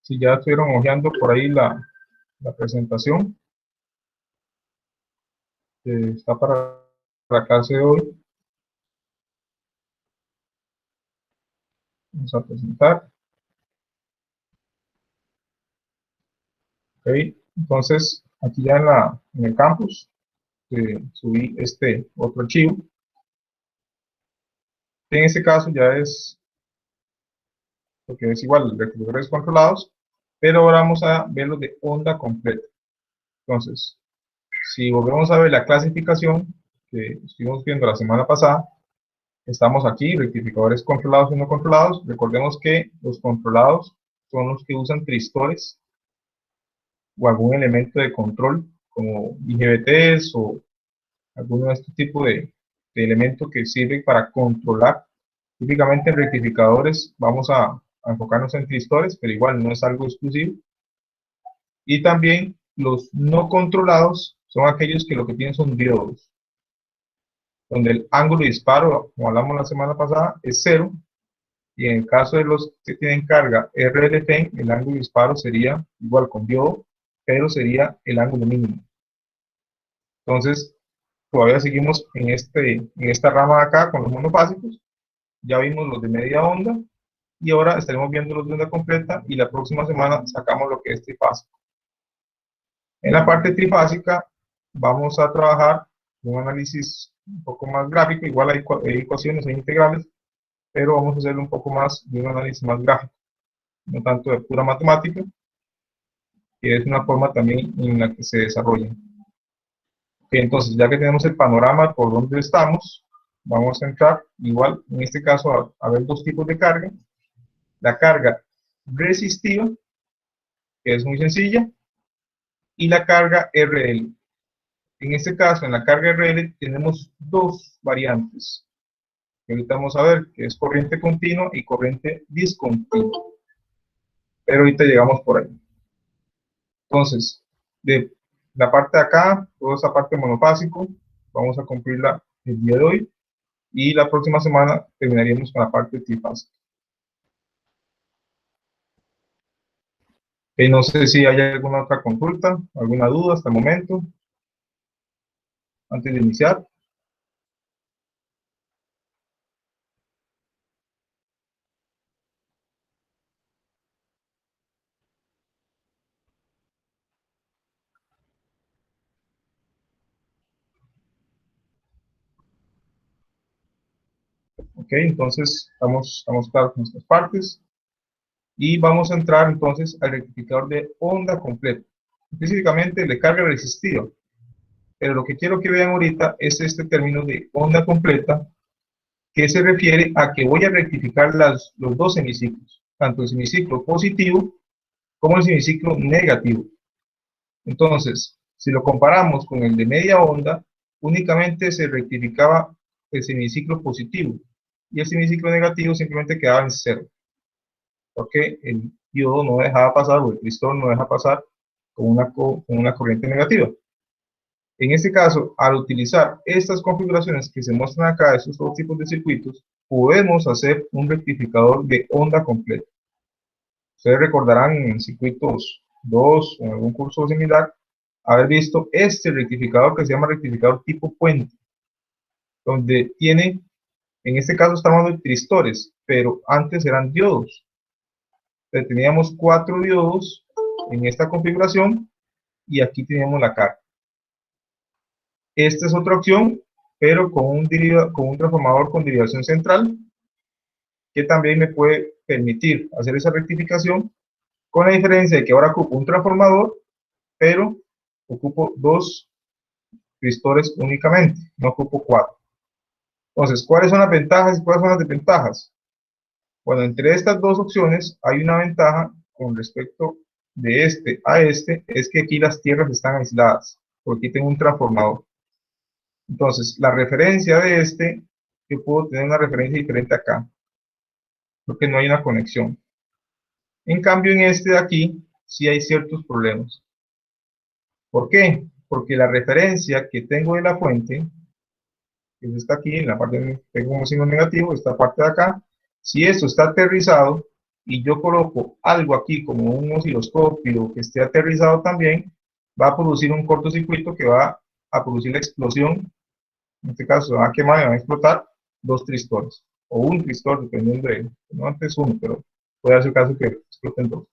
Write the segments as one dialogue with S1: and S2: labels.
S1: Si ya estuvieron hojeando por ahí la presentación que está para la clase de hoy, vamos a presentar. Ok, entonces aquí ya en el campus subí este otro archivo. En este caso ya es, porque es igual, rectificadores controlados, pero ahora vamos a ver los de onda completa. Entonces, si volvemos a ver la clasificación que estuvimos viendo la semana pasada, estamos aquí, rectificadores controlados y no controlados. Recordemos que los controlados son los que usan tristores o algún elemento de control, como IGBTs o alguno de este tipo de elementos que sirven para controlar. Típicamente en rectificadores vamos a enfocarnos en tristores, pero igual no es algo exclusivo. Y también los no controlados son aquellos que lo que tienen son diodos, donde el ángulo de disparo, como hablamos la semana pasada, es 0, y en el caso de los que tienen carga RLFEN, el ángulo de disparo sería igual con diodo, pero sería el ángulo mínimo. Entonces, todavía seguimos en esta rama de acá con los monofásicos. Ya vimos los de media onda, y ahora estaremos viendo los de onda completa, y la próxima semana sacamos lo que es trifásico. En la parte trifásica vamos a trabajar un análisis un poco más gráfico, igual hay ecuaciones e integrales, pero vamos a hacerlo un poco más de un análisis más gráfico, no tanto de pura matemática, que es una forma también en la que se desarrolla. Okay, entonces, ya que tenemos el panorama por donde estamos, vamos a entrar, igual, en este caso, a ver dos tipos de carga. La carga resistiva, que es muy sencilla, y la carga RL. En este caso, en la carga RL, tenemos dos variantes, que ahorita vamos a ver, que es corriente continua y corriente discontinua. Pero ahorita llegamos por ahí. Entonces, de la parte de acá, toda esa parte monofásico, vamos a cumplirla el día de hoy, y la próxima semana terminaríamos con la parte trifásica. No sé si hay alguna otra consulta, alguna duda hasta el momento, antes de iniciar. Ok, entonces estamos claros con estas partes. Y vamos a entrar entonces al rectificador de onda completa, específicamente el de carga resistiva. Pero lo que quiero que vean ahorita es este término de onda completa, que se refiere a que voy a rectificar los dos semiciclos, tanto el semiciclo positivo como el semiciclo negativo. Entonces, si lo comparamos con el de media onda, únicamente se rectificaba el semiciclo positivo, y el semiciclo negativo simplemente quedaba en 0, porque el diodo no dejaba pasar, o el cristal no deja pasar con una corriente negativa. En este caso, al utilizar estas configuraciones que se muestran acá, estos dos tipos de circuitos, podemos hacer un rectificador de onda completa. Ustedes recordarán en circuitos 2 o en algún curso similar haber visto este rectificador que se llama rectificador tipo puente, donde tiene, en este caso estamos hablando de tristores, pero antes eran diodos. Entonces teníamos 4 diodos en esta configuración, y aquí teníamos la carga. Esta es otra opción, pero con un transformador con derivación central, que también me puede permitir hacer esa rectificación, con la diferencia de que ahora ocupo un transformador, pero ocupo 2 tristores únicamente, no ocupo 4. Entonces, ¿cuáles son las ventajas y cuáles son las desventajas? Bueno, entre estas dos opciones hay una ventaja con respecto de este a este, es que aquí las tierras están aisladas, porque aquí tengo un transformador. Entonces, la referencia de este, yo puedo tener una referencia diferente acá, porque no hay una conexión. En cambio, en este de aquí, sí hay ciertos problemas. ¿Por qué? Porque la referencia que tengo de la fuente, que está aquí, en la parte de tengo un signo negativo, esta parte de acá, si esto está aterrizado, y yo coloco algo aquí como un osciloscopio que esté aterrizado también, va a producir un cortocircuito que va a producir la explosión. En este caso se van a quemar y van a explotar dos tristores, o un tristor, dependiendo de, no antes uno, pero puede ser el caso que exploten dos.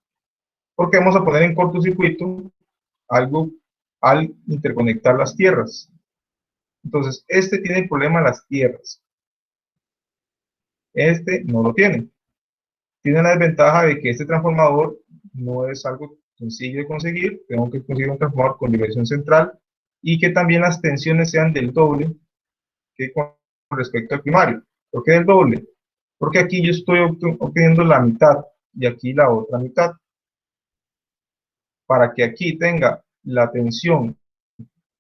S1: Porque vamos a poner en cortocircuito algo al interconectar las tierras. Entonces, este tiene el problema de las tierras. Este no lo tiene. Tiene la desventaja de que este transformador no es algo sencillo de conseguir. Tengo que conseguir un transformador con diversión central y que también las tensiones sean del doble que con respecto al primario. ¿Por qué del doble? Porque aquí yo estoy obteniendo la mitad y aquí la otra mitad. Para que aquí tenga la tensión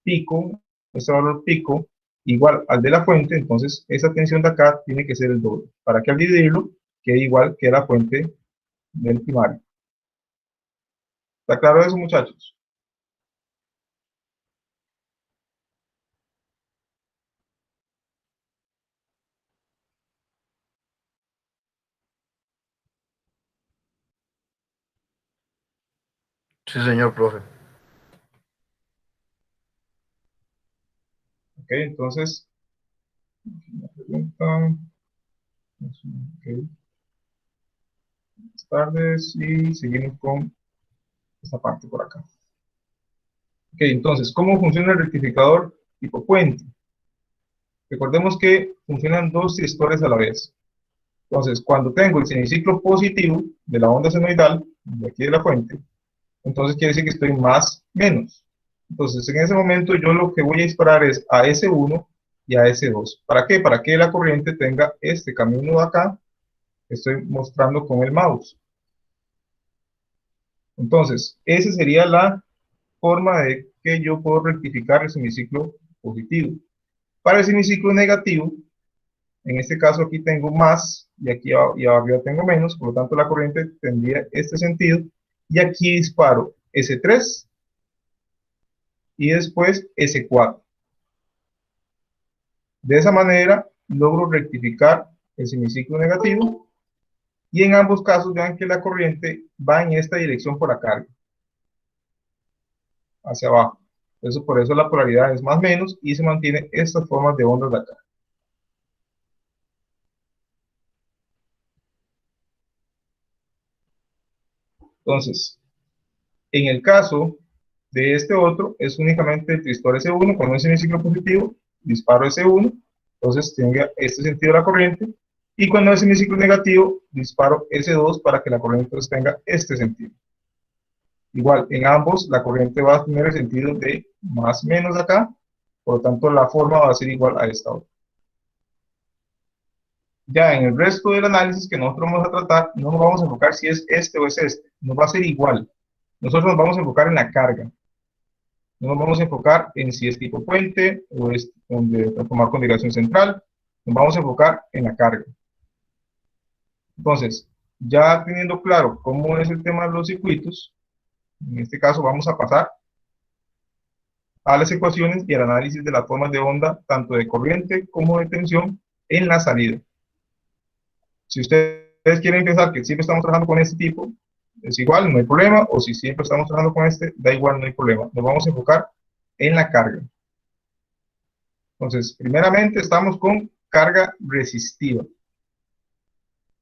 S1: pico, este valor pico, igual al de la fuente, entonces esa tensión de acá tiene que ser el doble, para que al dividirlo quede igual que la fuente del primario. ¿Está claro eso, muchachos?
S2: Sí, señor profe.
S1: Ok, entonces, una pregunta. Ok, buenas tardes y seguimos con esta parte por acá. Ok, entonces, ¿cómo funciona el rectificador tipo puente? Recordemos que funcionan dos tristores a la vez. Entonces, cuando tengo el semiciclo positivo de la onda senoidal, de aquí de la fuente, entonces quiere decir que estoy más menos. Entonces, en ese momento yo lo que voy a disparar es a S1 y a S2. ¿Para qué? Para que la corriente tenga este camino de acá que estoy mostrando con el mouse. Entonces, esa sería la forma de que yo puedo rectificar el semiciclo positivo. Para el semiciclo negativo, en este caso aquí tengo más y aquí y arriba tengo menos, por lo tanto la corriente tendría este sentido y aquí disparo S3 y después S4. De esa manera logro rectificar el semiciclo negativo y en ambos casos vean que la corriente va en esta dirección por la carga, hacia abajo. Por eso la polaridad es más menos y se mantiene estas formas de ondas de acá. Entonces, en el caso de este otro, es únicamente el tristor S1 con un semiciclo positivo, disparo S1, entonces tenga este sentido de la corriente, y cuando es semiciclo negativo, disparo S2 para que la corriente entonces tenga este sentido. Igual, en ambos la corriente va a tener el sentido de más menos acá, por lo tanto la forma va a ser igual a esta otra. Ya en el resto del análisis que nosotros vamos a tratar, no nos vamos a enfocar si es este o es este, nos va a ser igual. Nosotros nos vamos a enfocar en la carga. No nos vamos a enfocar en si es tipo puente o es donde transformar con dirección central. Nos vamos a enfocar en la carga. Entonces, ya teniendo claro cómo es el tema de los circuitos, en este caso vamos a pasar a las ecuaciones y al análisis de las formas de onda, tanto de corriente como de tensión, en la salida. Si ustedes quieren pensar que siempre estamos trabajando con este tipo, es igual, no hay problema, o si siempre estamos trabajando con este, da igual, no hay problema. Nos vamos a enfocar en la carga. Entonces, primeramente estamos con carga resistiva.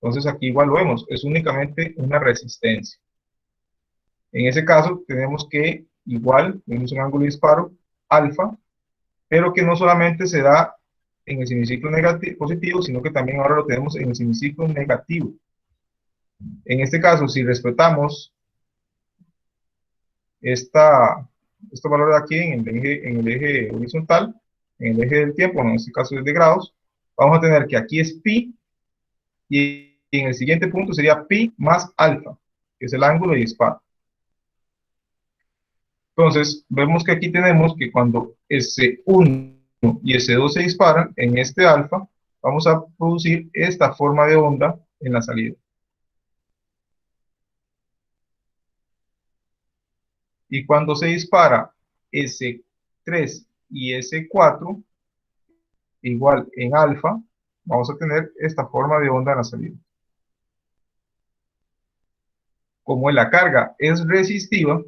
S1: Entonces aquí igual lo vemos, es únicamente una resistencia. En ese caso tenemos que igual, tenemos un ángulo de disparo alfa, pero que no solamente se da en el semiciclo negativo, positivo, sino que también ahora lo tenemos en el semiciclo negativo. En este caso, si respetamos este valor de aquí en el eje horizontal, en el eje del tiempo, en este caso es de grados, vamos a tener que aquí es pi, y en el siguiente punto sería pi más alfa, que es el ángulo de disparo. Entonces, vemos que aquí tenemos que cuando S1 y S2 se disparan en este alfa, vamos a producir esta forma de onda en la salida. Y cuando se dispara S3 y S4, igual en alfa, vamos a tener esta forma de onda en la salida. como la carga es resistiva,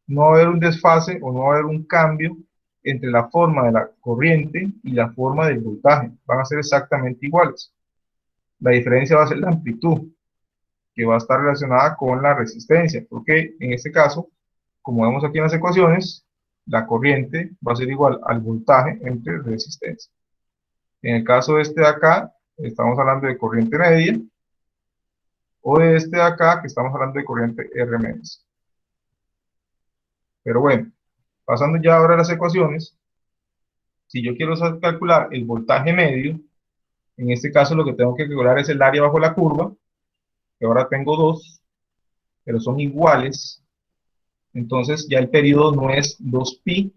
S1: no va a haber un desfase o no va a haber un cambio entre la forma de la corriente y la forma del voltaje. Van a ser exactamente iguales. La diferencia va a ser la amplitud, que va a estar relacionada con la resistencia, porque en este caso, como vemos aquí en las ecuaciones, la corriente va a ser igual al voltaje entre resistencia. En el caso de este de acá, estamos hablando de corriente media, o de este de acá, que estamos hablando de corriente RMS. Pero bueno, pasando ya ahora a las ecuaciones, si yo quiero calcular el voltaje medio, en este caso lo que tengo que calcular es el área bajo la curva, que ahora tengo dos, pero son iguales. Entonces ya el periodo no es 2pi,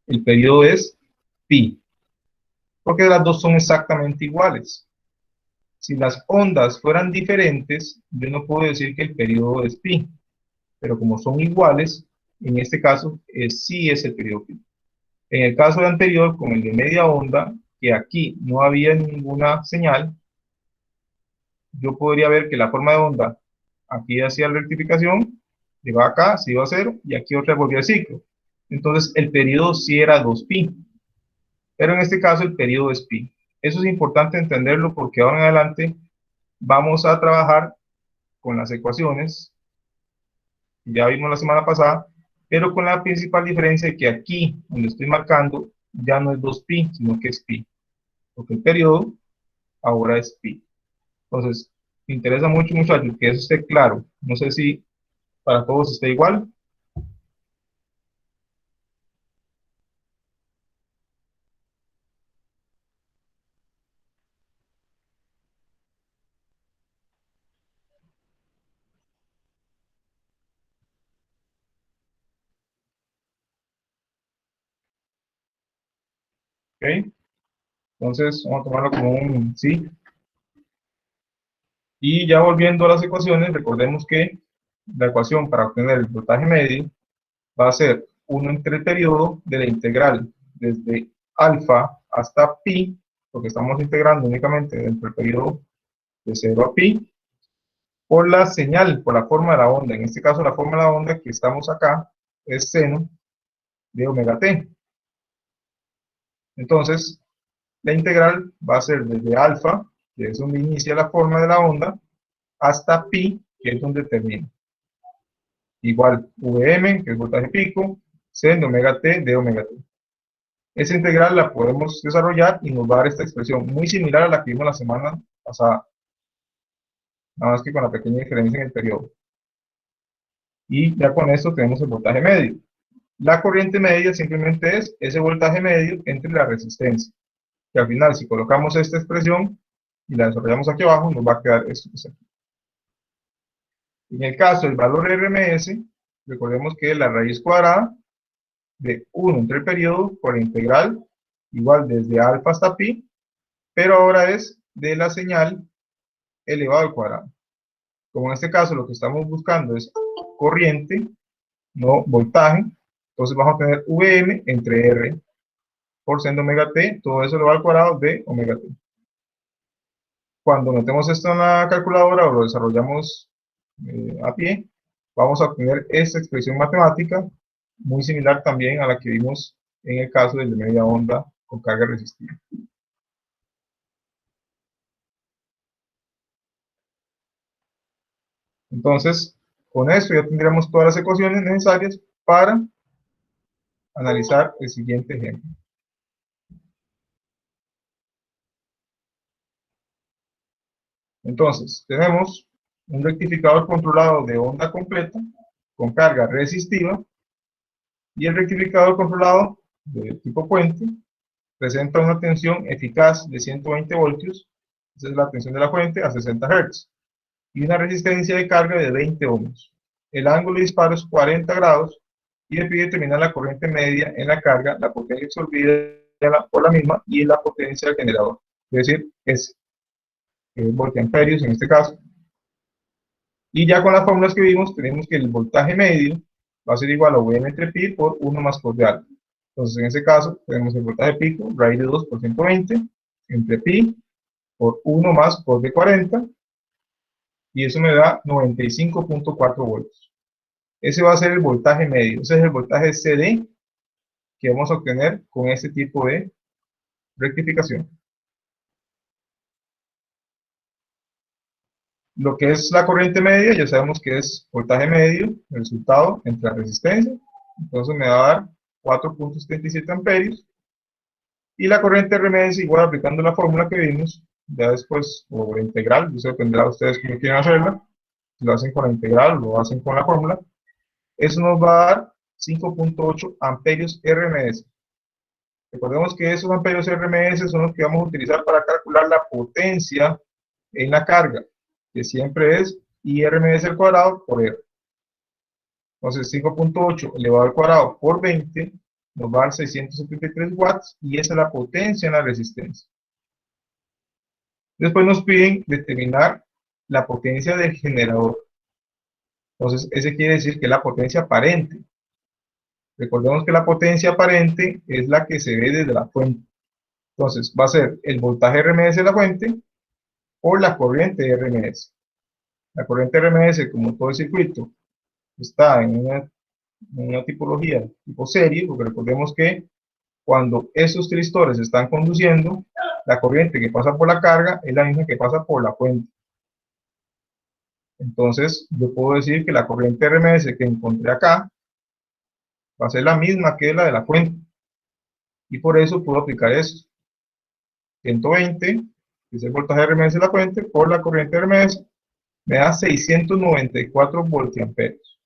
S1: el periodo es pi, porque las dos son exactamente iguales. Si las ondas fueran diferentes, yo no puedo decir que el periodo es pi, pero como son iguales, en este caso sí es el periodo pi. En el caso anterior, con el de media onda, que aquí no había ninguna señal, yo podría ver que la forma de onda, aquí hacía la rectificación, llegaba acá, se iba a cero, y aquí otra volvía al ciclo. Entonces el periodo sí era 2pi, pero en este caso el periodo es pi. Eso es importante entenderlo porque ahora en adelante vamos a trabajar con las ecuaciones, que ya vimos la semana pasada, pero con la principal diferencia de que aquí, donde estoy marcando, ya no es 2pi, sino que es pi, porque el periodo ahora es pi. Entonces, me interesa mucho, muchachos, que eso esté claro. No sé si para todos está igual. ¿Ok? Entonces, vamos a tomarlo como un sí. Y ya volviendo a las ecuaciones, recordemos que la ecuación para obtener el voltaje medio va a ser 1 entre el periodo de la integral desde alfa hasta pi, porque estamos integrando únicamente dentro del periodo de 0 a pi, por la señal, por la forma de la onda. En este caso, la forma de la onda que estamos acá es seno de omega t. Entonces, la integral va a ser desde alfa, que es donde inicia la forma de la onda, hasta pi, que es donde termina. Igual Vm, que es voltaje pico, seno de omega t de omega t. Esa integral la podemos desarrollar y nos va a dar esta expresión muy similar a la que vimos la semana pasada, nada más que con la pequeña diferencia en el periodo. Y ya con esto tenemos el voltaje medio. La corriente media simplemente es ese voltaje medio entre la resistencia, que al final si colocamos esta expresión y la desarrollamos aquí abajo, nos va a quedar esto que está aquí. En el caso del valor RMS, recordemos que la raíz cuadrada de 1 entre el periodo por la integral igual desde alfa hasta pi, pero ahora es de la señal elevado al cuadrado. Como en este caso lo que estamos buscando es corriente, no voltaje, entonces vamos a tener Vm entre R por seno omega t, todo eso elevado al cuadrado de omega t. Cuando metemos esto en la calculadora o lo desarrollamos a pie, vamos a obtener esta expresión matemática muy similar también a la que vimos en el caso del de media onda con carga resistiva. Entonces, con esto ya tendríamos todas las ecuaciones necesarias para analizar el siguiente ejemplo. Entonces, tenemos un rectificador controlado de onda completa con carga resistiva y el rectificador controlado de tipo puente presenta una tensión eficaz de 120 voltios, esa es la tensión de la fuente, a 60 Hz, y una resistencia de carga de 20 ohms. El ángulo de disparo es 40 grados y le pide determinar la corriente media en la carga, la potencia absorbida por la misma y la potencia del generador, es decir, es voltiamperios en este caso. Y ya con las fórmulas que vimos, tenemos que el voltaje medio va a ser igual a Vm entre pi por 1 más cos de alfa. Entonces, en este caso, tenemos el voltaje pico, raíz de 2 por 120, entre pi por 1 más cos de 40, y eso me da 95.4 voltios. Ese va a ser el voltaje medio, ese es el voltaje CD que vamos a obtener con este tipo de rectificación. Lo que es la corriente media, ya sabemos que es voltaje medio, el resultado entre la resistencia, entonces me va a dar 4.77 amperios, y la corriente RMS igual aplicando la fórmula que vimos, ya después, o la integral, eso dependerá de ustedes cómo quieren hacerla, si lo hacen con la integral o lo hacen con la fórmula, eso nos va a dar 5.8 amperios RMS. Recordemos que esos amperios RMS son los que vamos a utilizar para calcular la potencia en la carga, que siempre es IRMS al cuadrado por R. Entonces 5.8 elevado al cuadrado por 20 nos va a dar 673 watts, y esa es la potencia en la resistencia. Después nos piden determinar la potencia del generador. Entonces ese quiere decir que es la potencia aparente. Recordemos que la potencia aparente es la que se ve desde la fuente. Entonces va a ser el voltaje RMS de la fuente por la corriente RMS. La corriente RMS, como todo el circuito, está en una tipología tipo serie, porque recordemos que cuando esos tristores están conduciendo, la corriente que pasa por la carga es la misma que pasa por la fuente. Entonces yo puedo decir que la corriente RMS que encontré acá va a ser la misma que la de la fuente, y por eso puedo aplicar eso. 120, que es el voltaje RMS de la fuente, por la corriente RMS, me da 694 voltiamperios.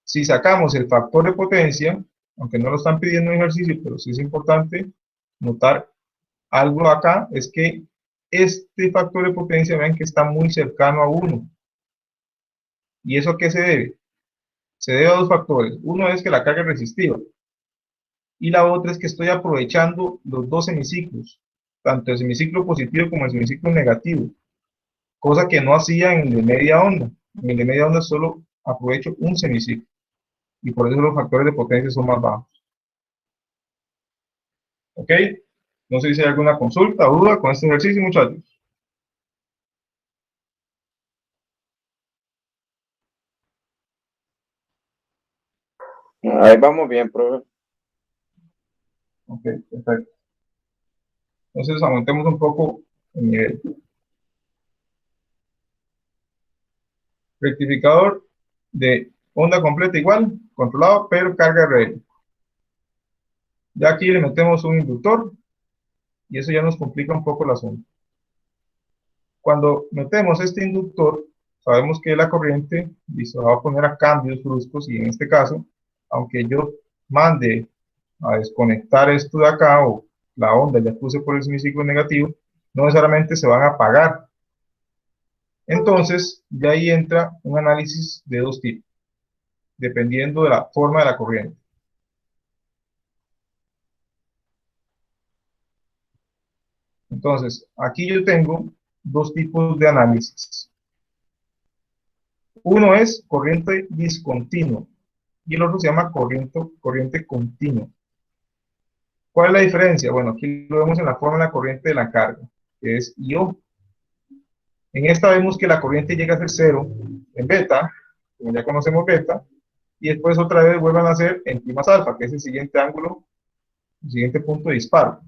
S1: Si sacamos el factor de potencia, aunque no lo están pidiendo en ejercicio, pero sí es importante notar algo acá, es que este factor de potencia, vean que está muy cercano a 1. ¿Y eso a qué se debe? Se debe a dos factores. Uno es que la carga es resistiva, y la otra es que estoy aprovechando los dos semiciclos, tanto el semiciclo positivo como el semiciclo negativo, cosa que no hacía en el de media onda. En el de media onda solo aprovecho un semiciclo, y por eso los factores de potencia son más bajos. ¿Ok? No sé si hay alguna consulta o duda con este ejercicio, muchachos.
S2: Ahí vamos bien, profe.
S1: Ok, perfecto. Entonces aumentemos un poco el nivel. Rectificador de onda completa igual, controlado, pero carga RL. Ya aquí le metemos un inductor, y eso ya nos complica un poco el asunto. Cuando metemos este inductor, sabemos que la corriente se va a poner a cambios bruscos, y en este caso, aunque yo mande a desconectar esto de acá, o la onda ya puse por el semiciclo negativo, no necesariamente se van a apagar. Entonces, ya ahí entra un análisis de dos tipos, dependiendo de la forma de la corriente. Entonces, aquí yo tengo dos tipos de análisis. Uno es corriente discontinua, y el otro se llama corriente continua. ¿Cuál es la diferencia? Bueno, aquí lo vemos en la forma de la corriente de la carga, que es I.O. En esta vemos que la corriente llega a ser cero en beta, como ya conocemos beta, y después otra vez vuelvan a ser en pi más alfa, que es el siguiente ángulo, el siguiente punto de disparo.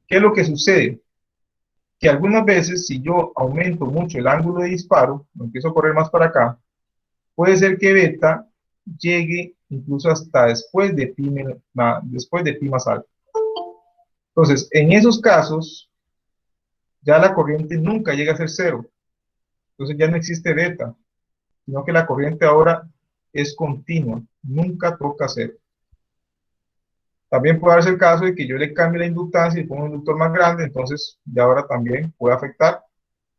S1: ¿Qué es lo que sucede? Que algunas veces, si yo aumento mucho el ángulo de disparo, lo empiezo a correr más para acá, puede ser que beta llegue incluso hasta después de pi más alfa. Entonces, en esos casos, ya la corriente nunca llega a ser cero. Entonces ya no existe beta, sino que la corriente ahora es continua, nunca toca cero. También puede darse el caso de que yo le cambie la inductancia y ponga un inductor más grande, entonces ya ahora también puede afectar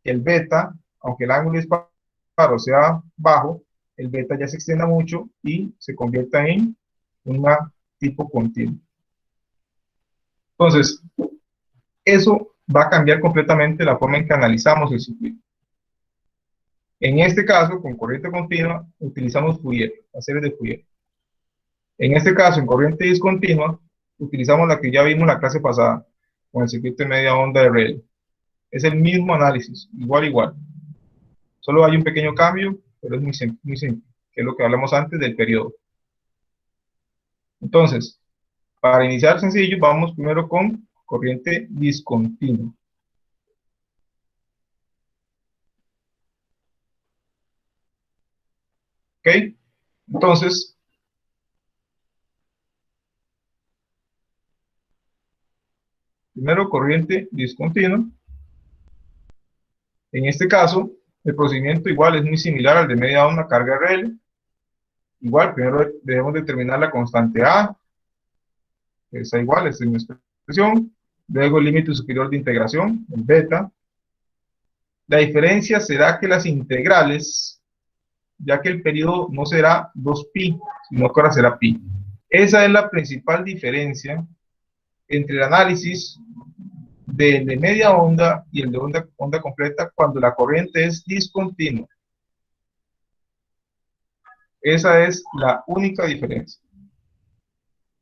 S1: el beta, aunque el ángulo de disparo sea bajo, el beta ya se extienda mucho y se convierta en una tipo continuo. Entonces, eso va a cambiar completamente la forma en que analizamos el circuito. En este caso, con corriente continua, utilizamos Fourier, las series de Fourier. En este caso, en corriente discontinua, utilizamos la que ya vimos en la clase pasada, con el circuito de media onda de Rayleigh. Es el mismo análisis, igual. Solo hay un pequeño cambio, pero es muy simple, que es lo que hablamos antes del periodo. Entonces, para iniciar sencillo, vamos primero con corriente discontinua. ¿Ok? Entonces, primero corriente discontinua. En este caso, el procedimiento igual es muy similar al de media onda carga RL. Igual, primero debemos determinar la constante A, que está igual, esta es nuestra expresión. Luego el límite superior de integración, el beta. La diferencia será que las integrales, ya que el periodo no será 2pi, sino que ahora será pi. Esa es la principal diferencia entre el análisis del de media onda y el de onda completa cuando la corriente es discontinua. Esa es la única diferencia.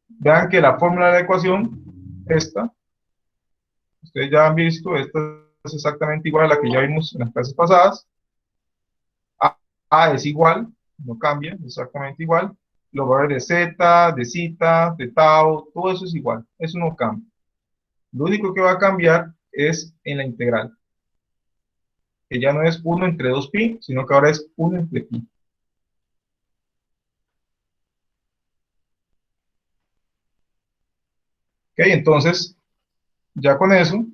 S1: Vean que la fórmula de la ecuación, esta, ustedes ya han visto, esta es exactamente igual a la que ya vimos en las clases pasadas. A es igual, no cambia, exactamente igual. Los valores de z, de zeta, de tau, todo eso es igual, eso no cambia. Lo único que va a cambiar es en la integral, que ya no es 1 entre 2pi, sino que ahora es 1 entre pi. Ok, entonces, ya con eso,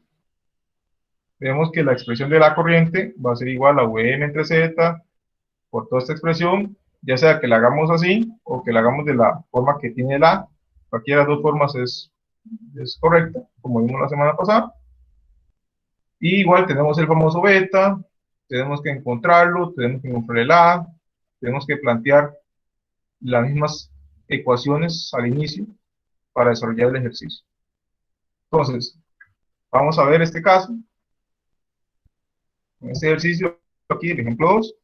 S1: vemos que la expresión de la corriente va a ser igual a Vm entre z por toda esta expresión, ya sea que la hagamos así o que la hagamos de la forma que tiene la, cualquiera de las dos formas es correcta, como vimos la semana pasada. Y igual tenemos el famoso beta, tenemos que encontrarlo, tenemos que encontrar el A, tenemos que plantear las mismas ecuaciones al inicio para desarrollar el ejercicio. Entonces, vamos a ver este caso, en este ejercicio, aquí el ejemplo 2,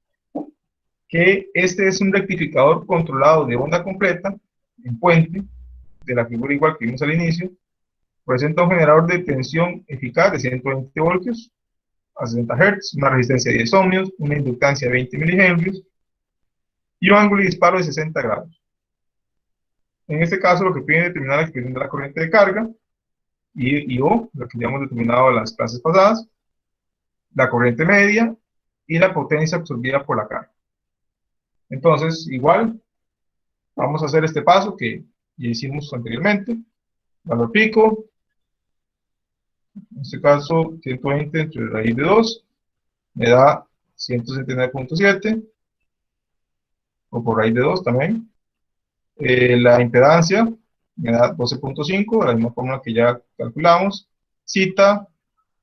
S1: que este es un rectificador controlado de onda completa en puente, de la figura igual que vimos al inicio, presenta un generador de tensión eficaz de 120 voltios a 60 Hz, una resistencia de 10 ohmios, una inductancia de 20 milihenrios y un ángulo de disparo de 60 grados. En este caso, lo que piden es determinar la expresión de la corriente de carga, y O, lo que ya hemos determinado en las clases pasadas, la corriente media y la potencia absorbida por la carga. Entonces, igual, vamos a hacer este paso que ya hicimos anteriormente. Valor pico, en este caso 120 entre raíz de 2, me da 179.7, o por raíz de 2 también. La impedancia me da 12.5, de la misma forma que ya calculamos. Zeta,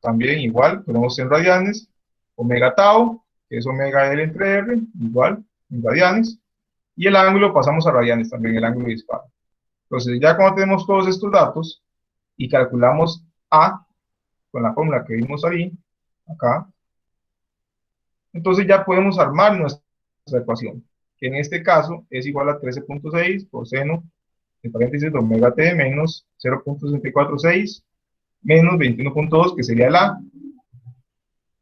S1: también igual, ponemos en radianes. Omega tau, que es omega L entre R, igual, en radianes. Y el ángulo pasamos a radianes también, el ángulo de disparo. Entonces, ya cuando tenemos todos estos datos y calculamos A con la fórmula que vimos ahí, acá, entonces ya podemos armar nuestra ecuación, que en este caso es igual a 13.6 por seno, en paréntesis, de omega t menos 0.646 menos 21.2, que sería la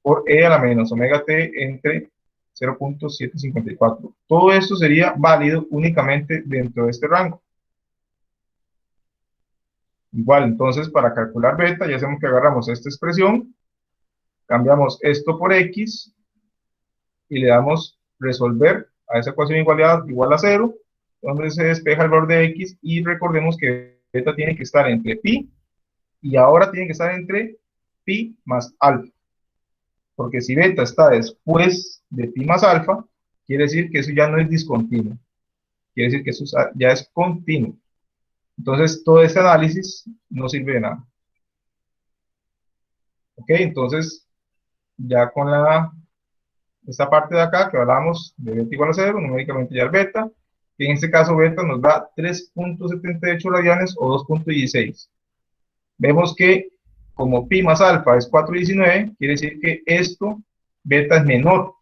S1: por e a la menos omega t entre 0.754. Todo esto sería válido únicamente dentro de este rango. Igual, entonces, para calcular beta, ya sabemos que agarramos esta expresión, cambiamos esto por x, y le damos resolver a esa ecuación igual a 0, donde se despeja el valor de x, y recordemos que beta tiene que estar entre pi, y ahora tiene que estar entre pi más alfa. Porque si beta está después de pi más alfa, quiere decir que eso ya no es discontinuo. Quiere decir que eso ya es continuo. Entonces, todo este análisis no sirve de nada. Ok, entonces, ya con esta parte de acá, que hablamos de beta igual a 0, numéricamente ya el beta, que en este caso beta nos da 3.78 radianes o 2.16. Vemos que como pi más alfa es 4.19, quiere decir que esto, beta es menor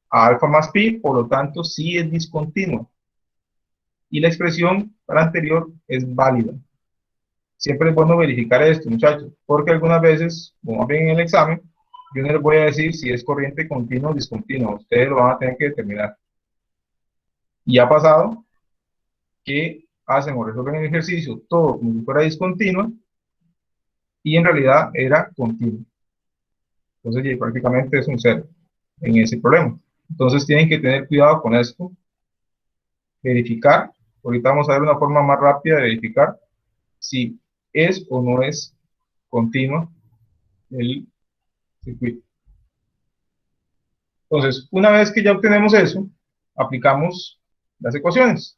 S1: a alfa más pi, por lo tanto sí es discontinuo. Y la expresión para anterior es válida. Siempre es bueno verificar esto, muchachos, porque algunas veces, como ven en el examen, yo no les voy a decir si es corriente continua o discontinua, ustedes lo van a tener que determinar. Y ha pasado que hacen o resuelven el ejercicio todo como si fuera discontinua, y en realidad era continua. Entonces, ya prácticamente es un cero en ese problema. Entonces, tienen que tener cuidado con esto, verificar. Ahorita vamos a ver una forma más rápida de verificar si es o no es continua el circuito. Entonces, una vez que ya obtenemos eso, aplicamos las ecuaciones.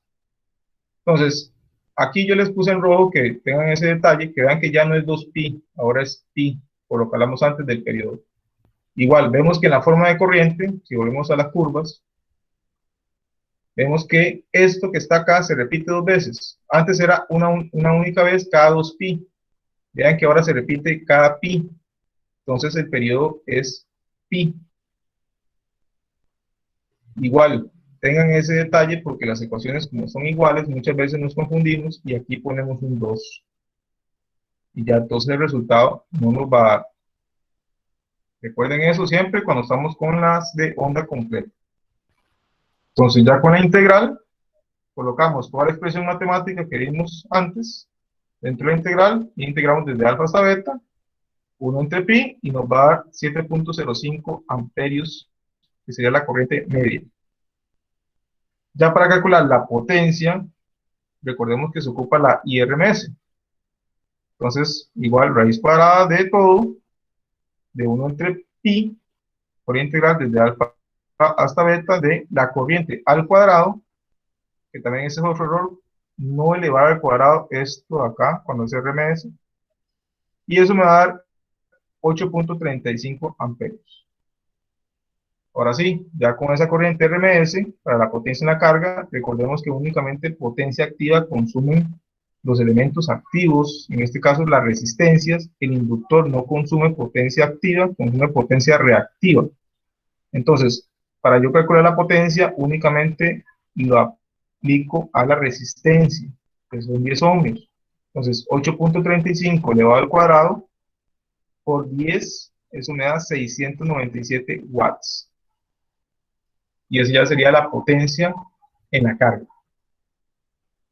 S1: Entonces, aquí yo les puse en rojo que tengan ese detalle, que vean que ya no es 2pi, ahora es pi, por lo que hablamos antes del periodo. Igual, vemos que en la forma de corriente, si volvemos a las curvas, vemos que esto que está acá se repite 2 veces. Antes era una única vez cada 2pi. Vean que ahora se repite cada pi. Entonces el periodo es pi. Igual, tengan ese detalle porque las ecuaciones como son iguales, muchas veces nos confundimos y aquí ponemos un 2. Y ya entonces el resultado no nos va a dar. Recuerden eso siempre cuando estamos con las de onda completa. Entonces ya con la integral, colocamos toda la expresión matemática que vimos antes dentro de la integral y integramos desde alfa hasta beta, 1 entre pi, y nos va a dar 7.05 amperios, que sería la corriente media. Ya para calcular la potencia, recordemos que se ocupa la IRMS. Entonces, igual raíz cuadrada de todo, de 1 entre pi, por integral desde alfa hasta beta de la corriente al cuadrado, que también ese es otro error, no elevar al cuadrado esto de acá, cuando es RMS, y eso me va a dar 8.35 amperios. Ahora sí, ya con esa corriente RMS, para la potencia en la carga, recordemos que únicamente potencia activa consumen los elementos activos, en este caso las resistencias. El inductor no consume potencia activa, consume potencia reactiva. Entonces, para yo calcular la potencia, únicamente lo aplico a la resistencia, que son 10 ohmios. Entonces, 8.35 elevado al cuadrado por 10, eso me da 697 watts. Y esa ya sería la potencia en la carga.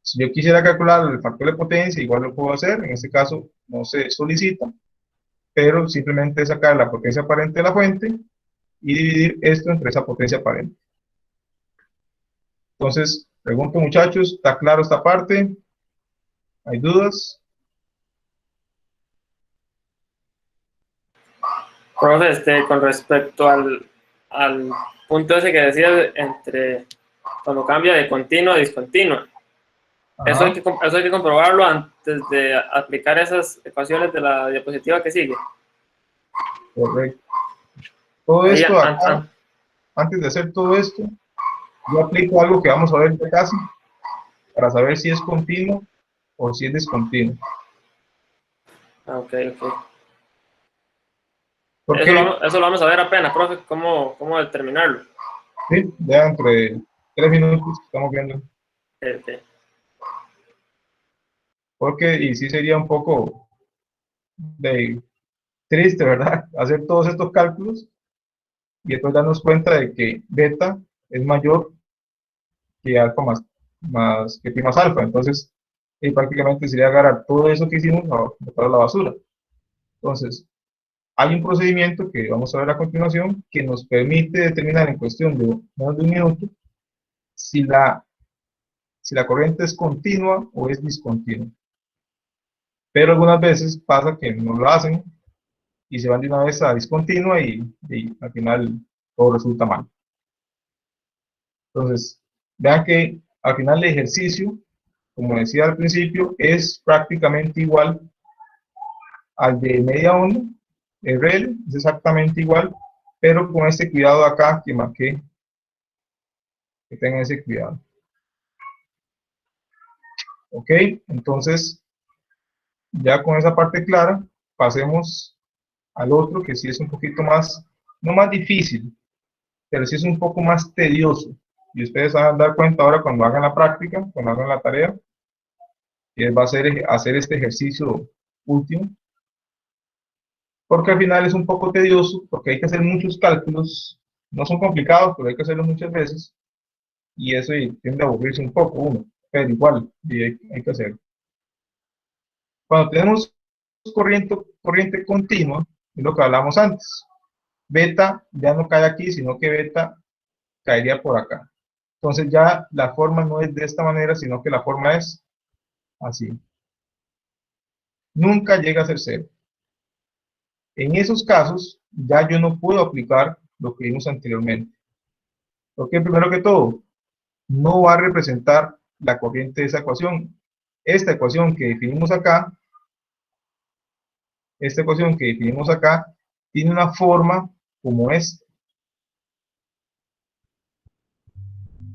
S1: Si yo quisiera calcular el factor de potencia, igual lo puedo hacer. En este caso, no se solicita, pero simplemente sacar la potencia aparente de la fuente y dividir esto entre esa potencia aparente. Entonces, pregunto muchachos, ¿está claro esta parte? ¿Hay dudas?
S2: Profe, con respecto al punto ese que decías entre cuando cambia de continua a discontinua, eso hay que comprobarlo antes de aplicar esas ecuaciones de la diapositiva que sigue.
S1: Correcto. Todo esto acá, antes de hacer todo esto, yo aplico algo que vamos a ver ya casi, para saber si es continuo o si es discontinuo.
S2: Ok.
S1: Porque,
S2: Eso lo vamos a ver apenas, profe, cómo determinarlo.
S1: sí, ya entre 3 minutos estamos viendo. Porque, y sí sería un poco triste, ¿verdad? Hacer todos estos cálculos y después darnos cuenta de que beta es mayor que alfa más que pi más alfa. Entonces, prácticamente sería agarrar todo eso que hicimos a la basura. Entonces, hay un procedimiento que vamos a ver a continuación que nos permite determinar en cuestión de menos de un minuto si la corriente es continua o es discontinua. Pero algunas veces pasa que no lo hacen y se van de una vez a discontinua y al final todo resulta mal. Entonces, vean que al final el ejercicio, como decía al principio, es prácticamente igual al de media onda. El RL es exactamente igual, pero con este cuidado acá que marqué, que tengan ese cuidado. Ok, entonces ya con esa parte clara, pasemos al otro que sí es un poquito más, no más difícil, pero sí es un poco más tedioso. Y ustedes van a dar cuenta ahora cuando hagan la práctica, cuando hagan la tarea, que va a ser hacer este ejercicio último. porque al final es un poco tedioso, porque hay que hacer muchos cálculos, no son complicados, pero hay que hacerlos muchas veces, y eso tiende a aburrirse un poco uno, pero igual, hay que hacerlo. Cuando tenemos corriente continua, es lo que hablamos antes, beta ya no cae aquí, sino que beta caería por acá. Entonces ya la forma no es de esta manera, sino que la forma es así. Nunca llega a ser cero. En esos casos, ya yo no puedo aplicar lo que vimos anteriormente. Porque primero que todo, no va a representar la corriente de esa ecuación. Esta ecuación que definimos acá, tiene una forma como esta.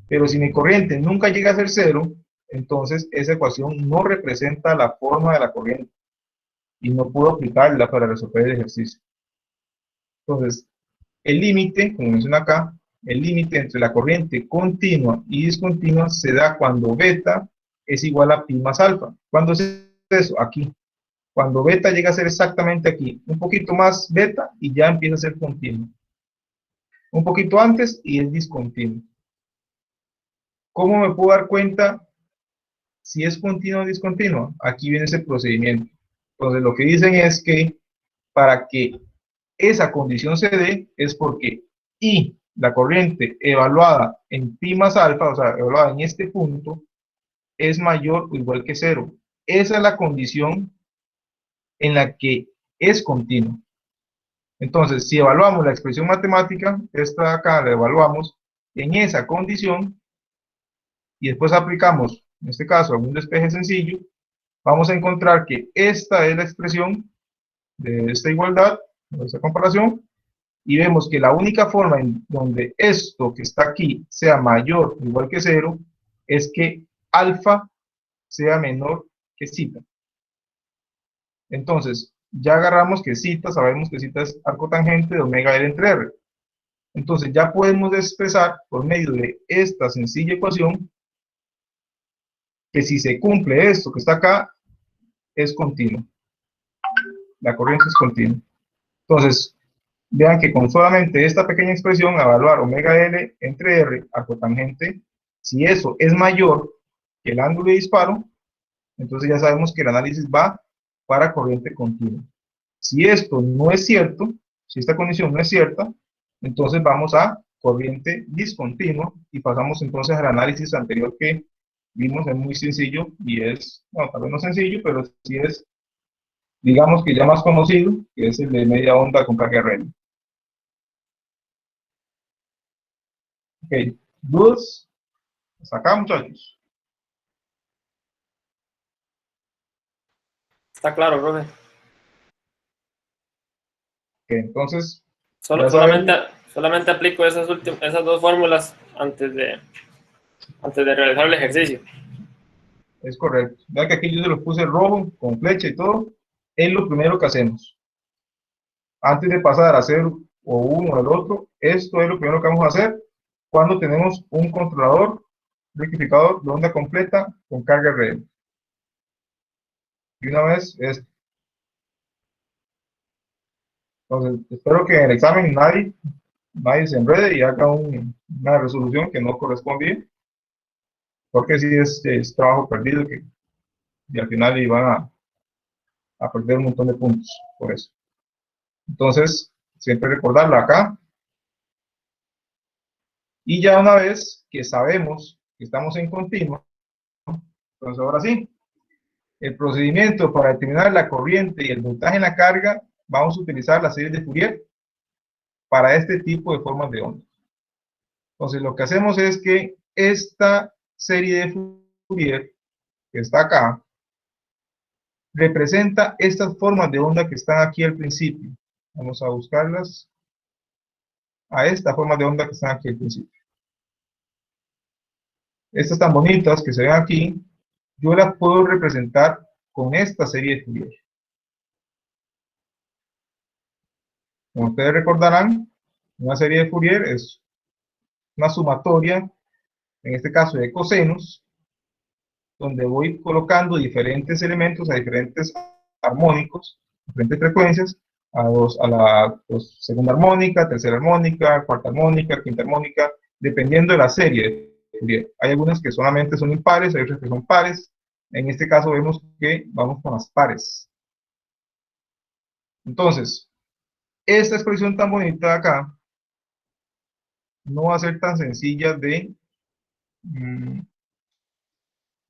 S1: Pero si mi corriente nunca llega a ser cero, entonces esa ecuación no representa la forma de la corriente y no puedo aplicarla para resolver el ejercicio. Entonces, el límite, como menciona acá, el límite entre la corriente continua y discontinua se da cuando beta es igual a pi más alfa. ¿Cuándo es eso? Aquí. Cuando beta llega a ser exactamente aquí, un poquito más beta y ya empieza a ser continuo. Un poquito antes y es discontinuo. ¿Cómo me puedo dar cuenta si es continua o discontinua? Aquí viene ese procedimiento. Entonces lo que dicen es que para que esa condición se dé es porque I, la corriente evaluada en pi más alfa, o sea, evaluada en este punto, es mayor o igual que cero. Esa es la condición en la que es continuo. Entonces, si evaluamos la expresión matemática, esta de acá la evaluamos en esa condición y después aplicamos, en este caso, algún despeje sencillo, vamos a encontrar que esta es la expresión de esta igualdad, de esta comparación, y vemos que la única forma en donde esto que está aquí sea mayor o igual que cero es que alfa sea menor que zeta. Entonces, ya agarramos que zeta, sabemos que zeta es arco tangente de omega L entre R. Entonces, ya podemos expresar por medio de esta sencilla ecuación que si se cumple esto que está acá, es continuo. La corriente es continua. Entonces, vean que con solamente esta pequeña expresión, evaluar omega L entre R, arcotangente, si eso es mayor que el ángulo de disparo, entonces ya sabemos que el análisis va para corriente continua. Si esto no es cierto, si esta condición no es cierta, entonces vamos a corriente discontinua y pasamos entonces al análisis anterior que vimos, es muy sencillo y es, bueno, tal vez no sencillo, pero sí es, digamos que ya más conocido, que es el de media onda con carga Rayleigh. Ok, ¿dudas? Hasta acá, muchachos.
S2: Está claro, profe.
S1: Ok, entonces, ya
S2: Solamente,
S1: sabemos,
S2: solamente aplico esas dos fórmulas antes de realizar el ejercicio.
S1: es correcto. Vean que aquí yo se los puse rojo, con flecha y todo, es lo primero que hacemos. Antes de pasar a hacer o uno o el otro, esto es lo primero que vamos a hacer cuando tenemos un controlador rectificador de onda completa con carga real. Y una vez esto. Entonces, espero que en el examen nadie se enrede y haga una resolución que no corresponde, porque si es trabajo perdido y al final iban a perder un montón de puntos por eso. Entonces, siempre recordarlo acá. Y ya una vez que sabemos que estamos en continuo, entonces ahora sí, el procedimiento para determinar la corriente y el voltaje en la carga, vamos a utilizar la serie de Fourier para este tipo de formas de onda. Entonces lo que hacemos es que esta serie de Fourier, que está acá, representa estas formas de onda que están aquí al principio. Vamos a buscarlas a esta forma de onda que están aquí al principio. Estas tan bonitas que se ven aquí, yo las puedo representar con esta serie de Fourier. Como ustedes recordarán, una serie de Fourier es una sumatoria, en este caso de cosenos, donde voy colocando diferentes elementos a diferentes armónicos, diferentes frecuencias, a la segunda armónica, tercera armónica, cuarta armónica, quinta armónica, dependiendo de la serie. Hay algunas que solamente son impares, hay otras que son pares. En este caso vemos que vamos con las pares. Entonces, esta expresión tan bonita de acá no va a ser tan sencilla de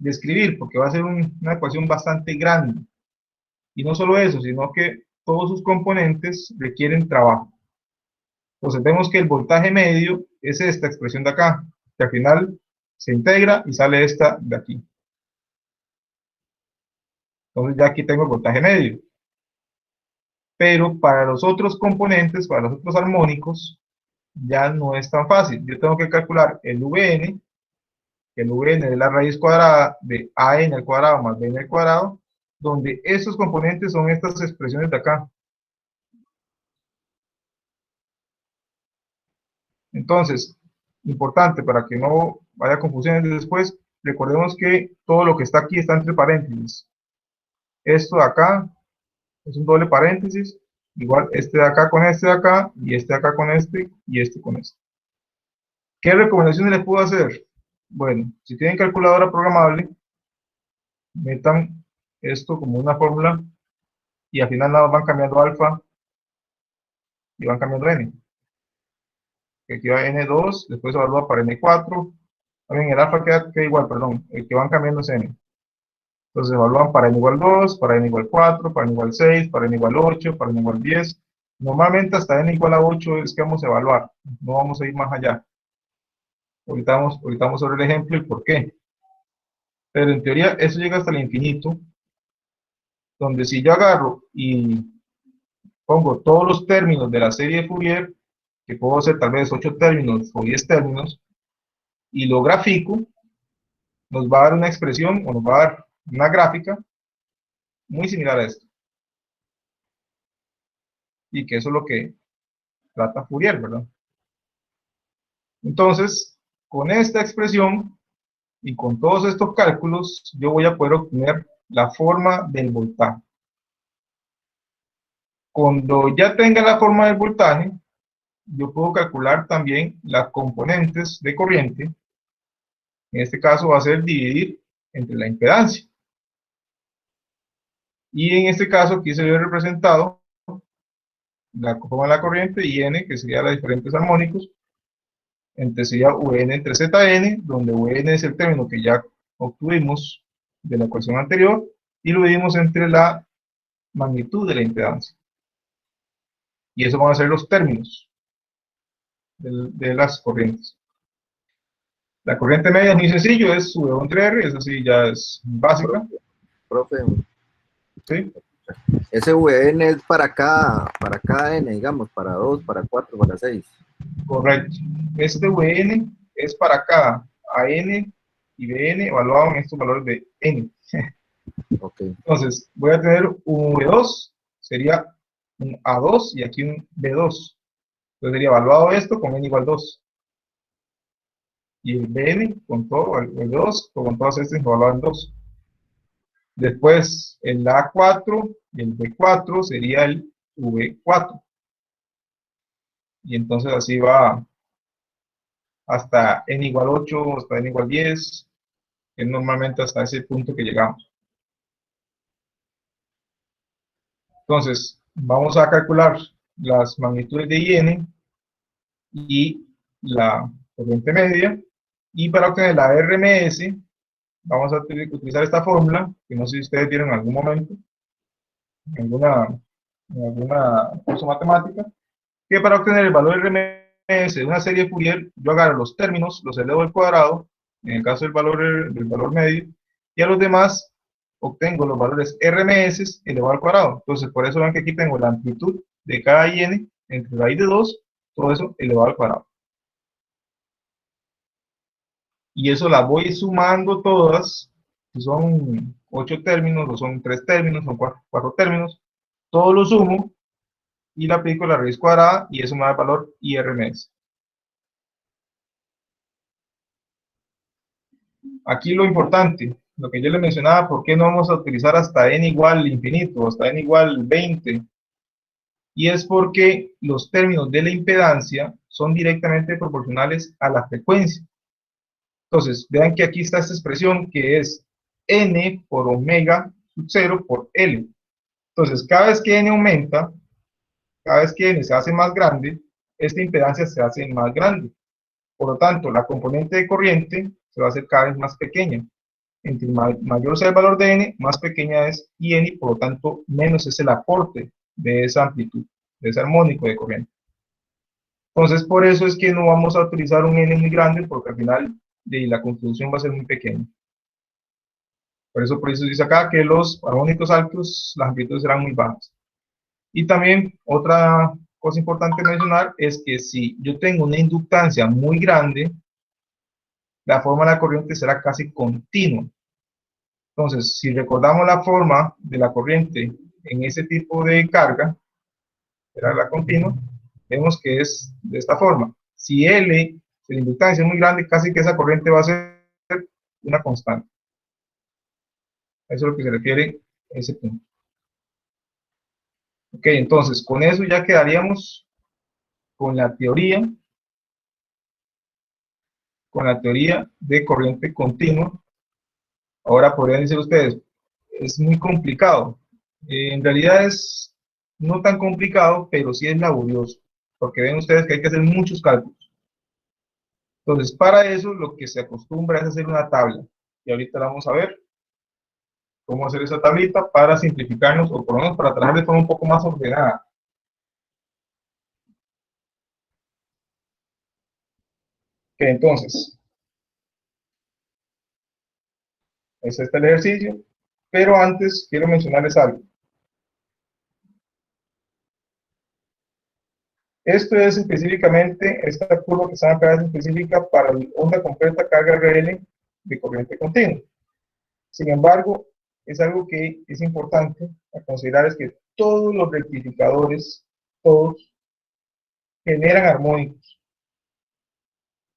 S1: escribir, porque va a ser una ecuación bastante grande. Y no solo eso, sino que todos sus componentes requieren trabajo. Entonces vemos que el voltaje medio es esta expresión de acá, que al final se integra y sale esta de aquí. Entonces ya aquí tengo el voltaje medio. Pero para los otros componentes, para los otros armónicos, ya no es tan fácil. Yo tengo que calcular el Vn, que el Vn es la raíz cuadrada de An al cuadrado más Bn al cuadrado, donde estos componentes son estas expresiones de acá. Entonces, importante para que no haya confusiones después, recordemos que todo lo que está aquí está entre paréntesis. Esto de acá es un doble paréntesis, igual este de acá con este de acá, y este de acá con este, y este con este. ¿Qué recomendaciones les puedo hacer? Bueno, si tienen calculadora programable, metan esto como una fórmula, y al final nada más van cambiando alfa, y van cambiando n. Aquí va n2, después se evalúa para n4, también el alfa queda igual, perdón, el que van cambiando es n. Entonces evalúan para n igual 2, para n igual 4, para n igual 6, para n igual 8, para n igual 10. Normalmente hasta n igual a 8 es que vamos a evaluar, no vamos a ir más allá. Ahorita vamos sobre el ejemplo y por qué. Pero en teoría eso llega hasta el infinito, donde si yo agarro y pongo todos los términos de la serie de Fourier, que puedo hacer tal vez 8 términos o 10 términos, y lo grafico, nos va a dar una expresión o nos va a dar una gráfica muy similar a esto. Y que eso es lo que trata Fourier, ¿verdad? Entonces, con esta expresión y con todos estos cálculos, yo voy a poder obtener la forma del voltaje. Cuando ya tenga la forma del voltaje, yo puedo calcular también las componentes de corriente. En este caso va a ser dividir entre la impedancia. Y en este caso aquí se ve representado la forma de la corriente y n, que sería los diferentes armónicos, entre sería Vn entre Zn, donde Vn es el término que ya obtuvimos de la ecuación anterior, y lo dividimos entre la magnitud de la impedancia. Y eso van a ser los términos de las corrientes. La corriente media es muy sencillo, es V entre R, esa sí ya es básica.
S3: Profe,
S1: ¿Sí?
S3: ese Vn es para cada n, digamos, para 2, para 4, para 6.
S1: Correcto. Este Vn es para cada An y Bn evaluado en estos valores de n.
S3: Okay.
S1: Entonces, voy a tener un V2, sería un A2 y aquí un B2. Entonces sería evaluado esto con n igual 2. Y el Bn con todo, el V2 con todas estas evaluado en 2. Después el A4 y el B4 sería el V4. Y entonces así va hasta n igual 8, hasta n igual 10, que es normalmente hasta ese punto que llegamos. Entonces, vamos a calcular las magnitudes de IN y la corriente media, y para obtener la RMS, vamos a utilizar esta fórmula, que no sé si ustedes vieron en algún momento, en alguna curso de matemática, que para obtener el valor RMS de una serie de Fourier, yo agarro los términos, los elevo al cuadrado, en el caso del valor medio, y a los demás obtengo los valores RMS elevado al cuadrado. Entonces, por eso ven que aquí tengo la amplitud de cada IN entre raíz de 2, todo eso elevado al cuadrado. Y eso las voy sumando todas, si son 8 términos, o son 3 términos, son 4 términos, todo lo sumo y le aplico la raíz cuadrada y eso me da el valor IRMS. Aquí lo importante, lo que yo les mencionaba, ¿por qué no vamos a utilizar hasta n igual infinito, hasta n igual 20? Y es porque los términos de la impedancia son directamente proporcionales a la frecuencia. Entonces, vean que aquí está esta expresión que es n por omega sub 0 por L. Entonces, cada vez que n aumenta, cada vez que n se hace más grande, esta impedancia se hace más grande. Por lo tanto, la componente de corriente se va a hacer cada vez más pequeña. Entre mayor sea el valor de n, más pequeña es IN, y por lo tanto, menos es el aporte de esa amplitud, de ese armónico de corriente. Entonces, por eso es que no vamos a utilizar un n muy grande, porque al final la contribución va a ser muy pequeña. Por eso dice acá que los armónicos altos, las amplitudes serán muy bajas. Y también otra cosa importante mencionar es que si yo tengo una inductancia muy grande, la forma de la corriente será casi continua. Entonces, si recordamos la forma de la corriente en ese tipo de carga, era la continua, vemos que es de esta forma. Si L, si la inductancia es muy grande, casi que esa corriente va a ser una constante. Eso es lo que se refiere a ese punto. Ok, entonces, con eso ya quedaríamos con la teoría de corriente continua. Ahora podrían decir ustedes, es muy complicado. En realidad es no tan complicado, pero sí es laborioso, porque ven ustedes que hay que hacer muchos cálculos. Entonces, para eso lo que se acostumbra es hacer una tabla, y ahorita vamos a ver cómo hacer esa tablita para simplificarnos, o por lo menos para trabajar de forma un poco más ordenada. Ok, entonces, es este el ejercicio, pero antes quiero mencionarles algo. Esto es específicamente, esta curva que está acá es específica para la onda completa carga RL de corriente continua. Sin embargo, es algo que es importante a considerar, es que todos los rectificadores, todos, generan armónicos.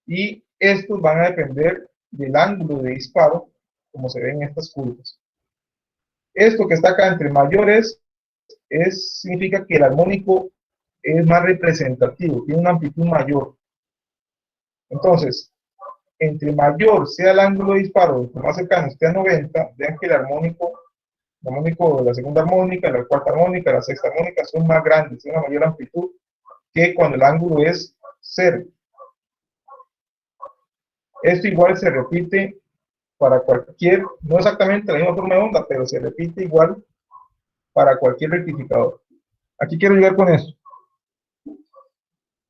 S1: Y estos van a depender del ángulo de disparo, como se ve en estas curvas. Esto que está acá entre mayores significa que el armónico es más representativo, tiene una amplitud mayor. Entonces, entre mayor sea el ángulo de disparo, más cercano esté a 90, vean que el armónico de la segunda armónica, la cuarta armónica, la sexta armónica son más grandes, tienen una mayor amplitud que cuando el ángulo es 0. Esto igual se repite para cualquier, no exactamente la misma forma de onda, pero se repite igual para cualquier rectificador. Aquí quiero llegar con esto,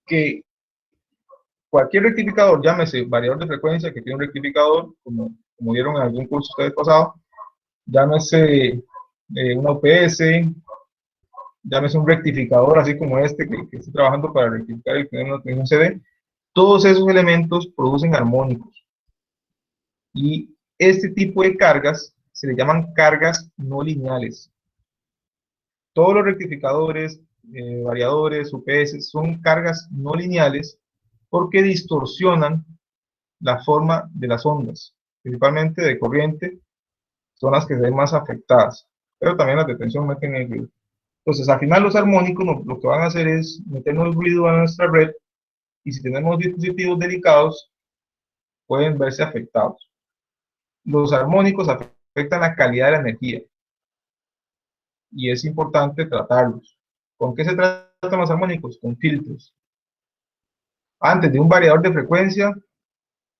S1: que cualquier rectificador, llámese variador de frecuencia, que tiene un rectificador, como vieron en algún curso ustedes pasado, llámese una UPS, llámese un rectificador así como este que estoy trabajando para rectificar y tener un CD, todos esos elementos producen armónicos. Y este tipo de cargas se le llaman cargas no lineales. Todos los rectificadores, variadores, UPS, son cargas no lineales porque distorsionan la forma de las ondas, principalmente de corriente, son las que se ven más afectadas, pero también las de tensión meten el ruido. Entonces, al final los armónicos lo que van a hacer es meternos ruido a nuestra red, y si tenemos dispositivos delicados, pueden verse afectados. Los armónicos afectan la calidad de la energía, y es importante tratarlos. ¿Con qué se tratan los armónicos? Con filtros. Antes de un variador de frecuencia,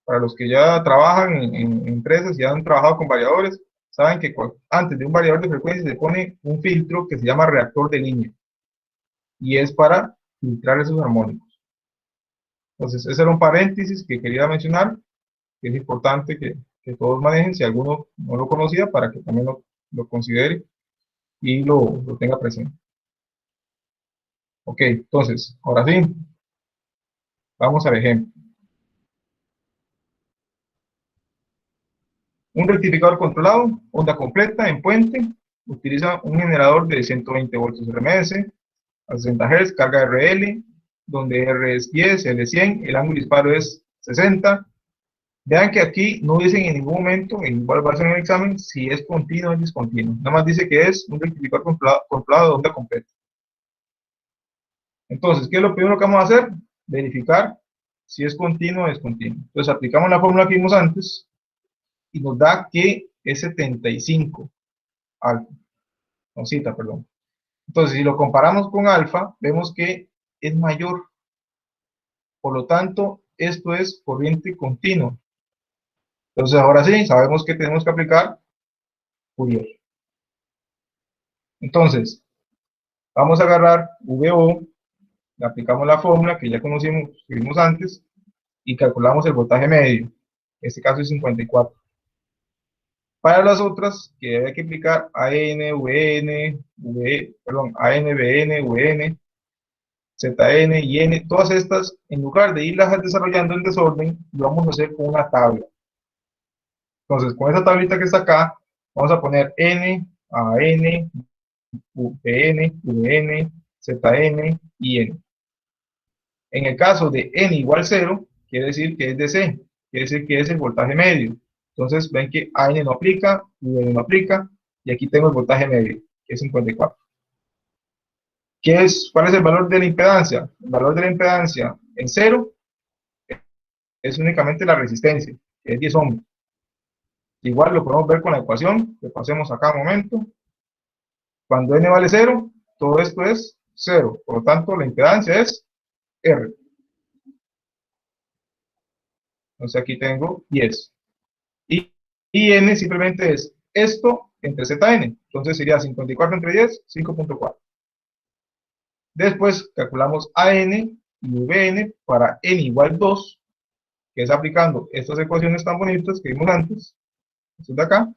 S1: para los que ya trabajan en empresas y han trabajado con variadores, saben que antes de un variador de frecuencia se pone un filtro que se llama reactor de línea, y es para filtrar esos armónicos. Entonces, ese era un paréntesis que quería mencionar, que es importante que todos manejen, si alguno no lo conocía, para que también lo considere y lo tenga presente. Ok, entonces, ahora sí, vamos al ejemplo. Un rectificador controlado, onda completa en puente, utiliza un generador de 120 voltios RMS, a 60 Hz, carga RL, donde R es 10, L es 100, el ángulo de disparo es 60. Vean que aquí no dicen en ningún momento, igual va a ser en el examen, si es continuo o discontinuo. Nada más dice que es un rectificador controlado de onda completa. Entonces, ¿qué es lo primero que vamos a hacer? Verificar si es continuo o descontinuo. Entonces, aplicamos la fórmula que vimos antes y nos da que es 75 alfa, con cita, perdón. Entonces, si lo comparamos con alfa, vemos que es mayor. Por lo tanto, esto es corriente continua. Entonces, ahora sí, sabemos que tenemos que aplicar Fourier. Entonces, vamos a agarrar VO, le aplicamos la fórmula que ya conocimos, que vimos antes, y calculamos el voltaje medio. En este caso es 54. Para las otras, que hay que aplicar AN, VN, AN, BN, VN, ZN y N, todas estas, en lugar de irlas desarrollando en desorden, lo vamos a hacer con una tabla. Entonces, con esta tablita que está acá, vamos a poner N, AN, VN, VN, ZN y N. En el caso de N igual 0, quiere decir que es DC, quiere decir que es el voltaje medio. Entonces, ven que AN no aplica, VN no aplica, y aquí tengo el voltaje medio, que es 54. ¿Cuál es el valor de la impedancia? El valor de la impedancia en 0 es únicamente la resistencia, que es 10 ohms. Igual lo podemos ver con la ecuación, que pasemos acá un momento. Cuando N vale 0, todo esto es 0. Por lo tanto, la impedancia es R. Entonces aquí tengo 10. Y N simplemente es esto entre ZN. Entonces sería 54 entre 10, 5.4. Después calculamos AN y VN para N igual 2, que es aplicando estas ecuaciones tan bonitas que vimos antes. Esto de acá.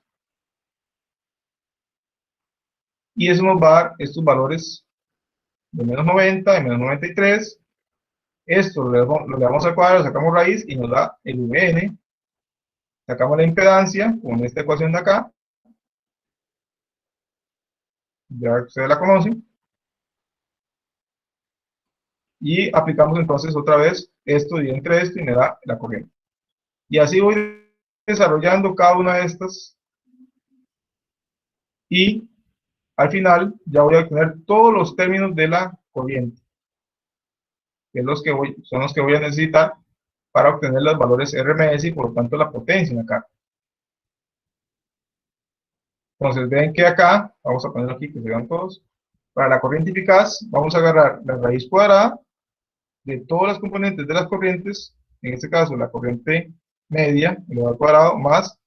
S1: Y eso nos va a dar estos valores de menos 90, de menos 93. Esto lo le damos al cuadrado, sacamos raíz y nos da el VN. Sacamos la impedancia con esta ecuación de acá. Ya ustedes la conocen. Y aplicamos entonces otra vez esto y entre esto y me da la corriente. Y así voy desarrollando cada una de estas. Y al final ya voy a obtener todos los términos de la corriente, que es son los que voy a necesitar para obtener los valores RMS y por lo tanto la potencia en la carga. Entonces ven que acá, vamos a ponerlo aquí que se vean todos, para la corriente eficaz vamos a agarrar la raíz cuadrada de todas las componentes de las corrientes, en este caso la corriente media elevado al cuadrado, más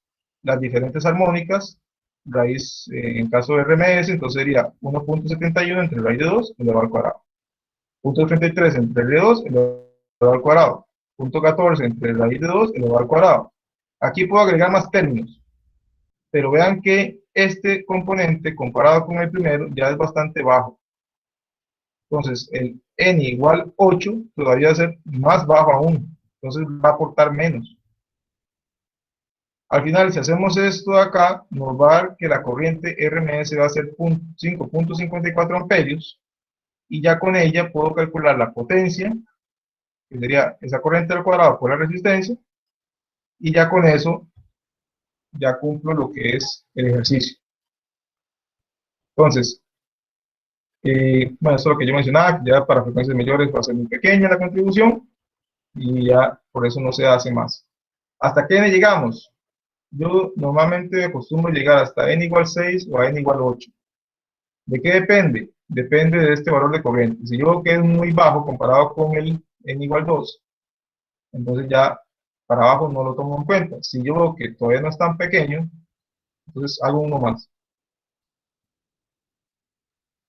S1: las diferentes armónicas, raíz en caso de RMS, entonces sería 1.71 entre raíz de 2 elevado al cuadrado, 0.33 entre raíz de 2 elevado al cuadrado, 0.14 entre raíz de 2 elevado al cuadrado. Aquí puedo agregar más términos, pero vean que este componente comparado con el primero ya es bastante bajo. Entonces el N igual 8 todavía va a ser más bajo aún, entonces va a aportar menos. Al final, si hacemos esto de acá, nos va a dar que la corriente RMS va a ser 5.54 amperios, y ya con ella puedo calcular la potencia, que sería esa corriente al cuadrado por la resistencia, y ya con eso ya cumplo lo que es el ejercicio. Entonces, bueno, eso es lo que yo mencionaba, que ya para frecuencias mayores va a ser muy pequeña la contribución, y ya por eso no se hace más. ¿Hasta qué n llegamos? Yo normalmente acostumbro llegar hasta n igual 6 o a n igual 8. ¿De qué depende? Depende de este valor de corriente. Si yo veo que es muy bajo comparado con el n igual 2, entonces ya para abajo no lo tomo en cuenta. Si yo veo que todavía no es tan pequeño, entonces hago uno más.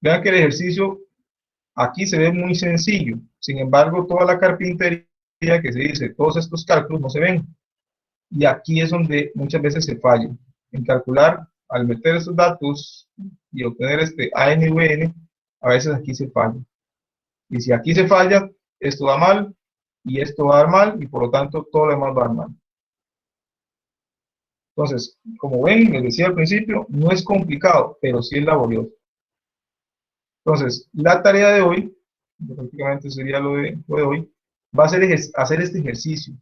S1: Vean que el ejercicio aquí se ve muy sencillo. Sin embargo, toda la carpintería que se dice, todos estos cálculos no se ven. Y aquí es donde muchas veces se falla. En calcular, al meter estos datos y obtener este AN y VN, a veces aquí se falla. Y si aquí se falla, esto va mal, y esto va a dar mal, y por lo tanto todo lo demás va a dar mal. Entonces, como ven, les decía al principio, no es complicado, pero sí es laborioso. Entonces, la tarea de hoy, prácticamente sería lo de hoy, va a ser hacer este ejercicio.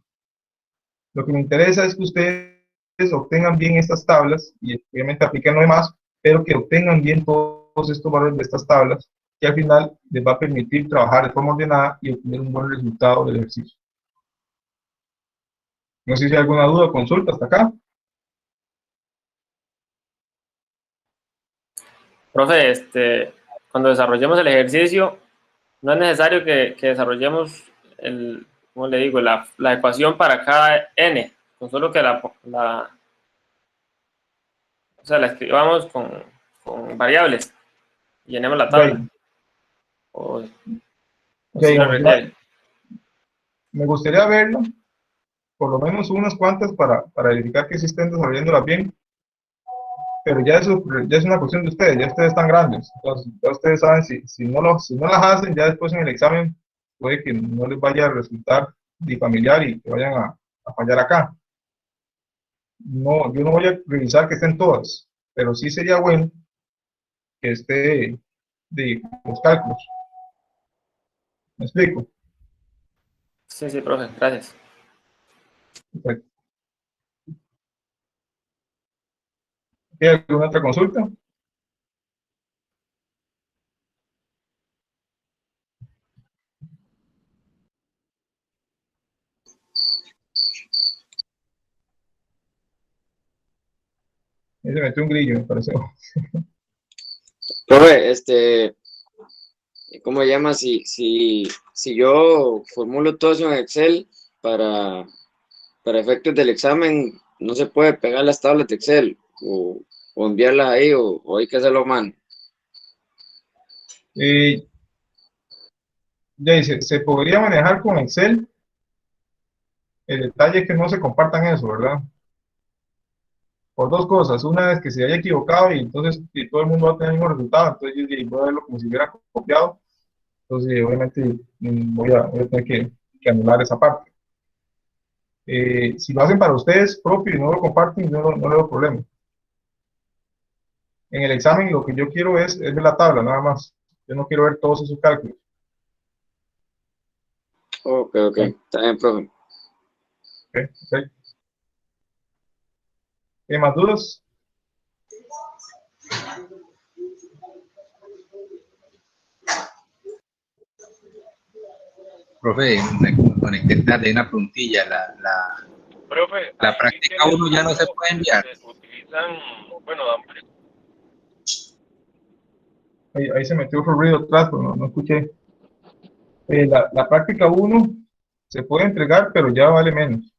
S1: Lo que me interesa es que ustedes obtengan bien estas tablas, y obviamente apliquen lo demás, pero que obtengan bien todos estos valores de estas tablas, que al final les va a permitir trabajar de forma ordenada y obtener un buen resultado del ejercicio. No sé si hay alguna duda o consulta hasta acá.
S2: Profe, cuando desarrollemos el ejercicio, no es necesario que desarrollemos ¿cómo le digo? La ecuación para cada n, con solo que o sea, la escribamos con variables y llenemos la
S1: Ya,
S2: tabla. O
S1: ya,
S2: si lo
S1: digamos,
S2: requiere.
S1: me gustaría verlo, por lo menos unas cuantas para verificar que sí estén desarrollándolas bien, pero ya eso ya es una cuestión de ustedes, ya ustedes están grandes, entonces ya ustedes saben si no las hacen, ya después en el examen puede que no les vaya a resultar ni familiar y que vayan a fallar acá. No, yo no voy a revisar que estén todas, pero sí sería bueno que esté de los cálculos. ¿Me explico?
S2: Sí, sí, profe, gracias.
S1: Perfecto. ¿Hay alguna otra consulta? Ahí se metió un grillo, me parece.
S4: Profe, ¿cómo se llama? Si yo formulo todo eso en Excel para efectos del examen, no se puede pegar las tablas de Excel o enviarlas ahí o hay que hacerlo a mano.
S1: Ya dice, se podría manejar con Excel. El detalle es que no se compartan eso, ¿verdad? Por dos cosas. Una es que se haya equivocado y entonces si todo el mundo va a tener el mismo resultado, entonces yo voy a verlo como si hubiera copiado. Entonces, obviamente, voy a tener que anular esa parte. Si lo hacen para ustedes propio y no lo comparten, no le doy problema. En el examen lo que yo quiero es ver la tabla, nada más. Yo no quiero ver todos esos cálculos.
S4: Ok,
S1: ¿Sí?
S4: está bien, profe.
S1: Okay, perfecto. ¿Hay más dudas?
S5: Profe, me conecté tarde, una puntilla.
S6: Profe,
S5: La
S6: ahí vi que
S5: práctica
S6: en el
S5: 1 ya no se
S6: libro
S5: puede enviar.
S6: utilizan, bueno,
S1: Ahí se metió otro ruido atrás, pero no escuché. La práctica uno se puede entregar, pero ya vale menos.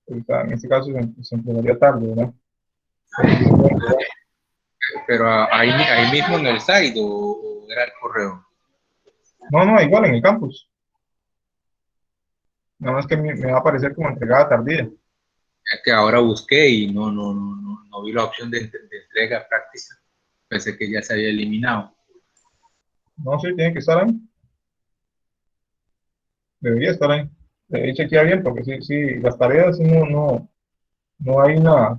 S1: O sea, en este caso se entregaría tarde, ¿verdad?
S5: Pero ahí mismo en el site o era el correo.
S1: No, igual en el campus. Nada más que me va a aparecer como entregada tardía.
S5: Es que ahora busqué y no vi la opción de entrega práctica. Pensé que ya se había eliminado.
S1: No sé, tiene que estar ahí. Debería estar ahí. Debería chequear bien, porque sí, las tareas no hay una,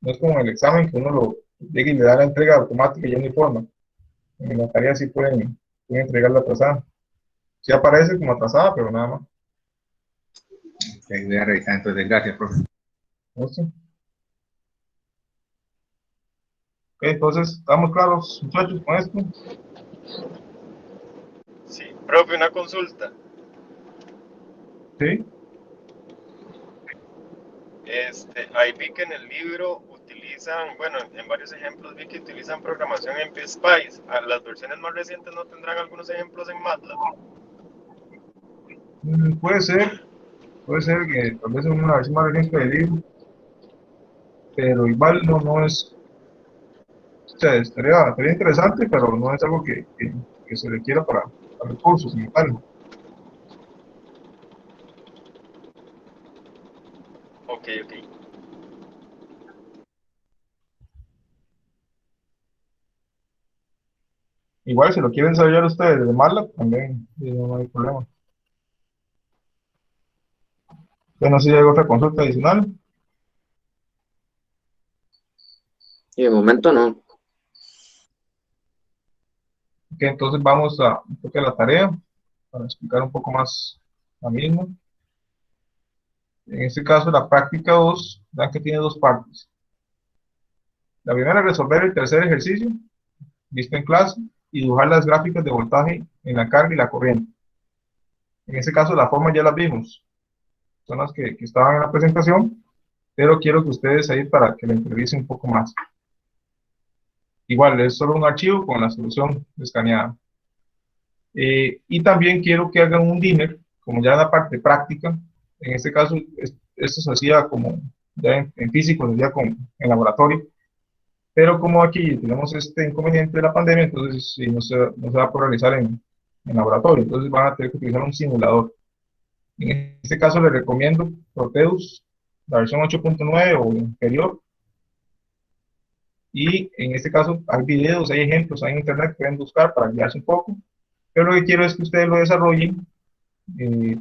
S1: no es como en el examen que uno lo llega y le da la entrega automática y ya no hay forma. En la tarea sí pueden entregarla atrasada. Sí aparece como atrasada, pero nada más.
S5: Okay, voy a revisar entonces. Gracias, profe.
S1: ¿Listo? Ok, entonces, ¿estamos claros, muchachos, con esto?
S6: sí, profe, una consulta.
S1: Sí.
S6: Ahí vi que en el libro utilizan, bueno, en varios ejemplos vi que utilizan programación en PSpice. ¿A las versiones más recientes no tendrán algunos ejemplos en MATLAB?
S1: Puede ser que tal vez en una versión más reciente del libro, pero igual no es, o sea, estaría interesante, pero no es algo que se requiera para el curso como tal.
S6: Ok.
S1: Igual si lo quieren desarrollar ustedes de MATLAB, también no hay problema. Ya no sé si hay otra consulta adicional.
S4: Y de momento no.
S1: Ok, entonces vamos a un poco a la tarea para explicar un poco más la misma. En este caso, la práctica 2, vean que tiene dos partes. La primera es resolver el tercer ejercicio, visto en clase, y dibujar las gráficas de voltaje en la carga y la corriente. En este caso, la forma ya las vimos, son las que estaban en la presentación, pero quiero que ustedes ahí para que la interesen un poco más. Igual, es solo un archivo con la solución escaneada. Y también quiero que hagan un dimmer, como ya en la parte práctica. En este caso, esto se hacía como ya en físico, se hacía en laboratorio. Pero como aquí tenemos este inconveniente de la pandemia, entonces sí, no se va a poder realizar en laboratorio. Entonces van a tener que utilizar un simulador. En este caso les recomiendo Proteus, la versión 8.9 o inferior. Y en este caso hay videos, hay ejemplos, hay en internet que pueden buscar para guiarse un poco. Pero lo que quiero es que ustedes lo desarrollen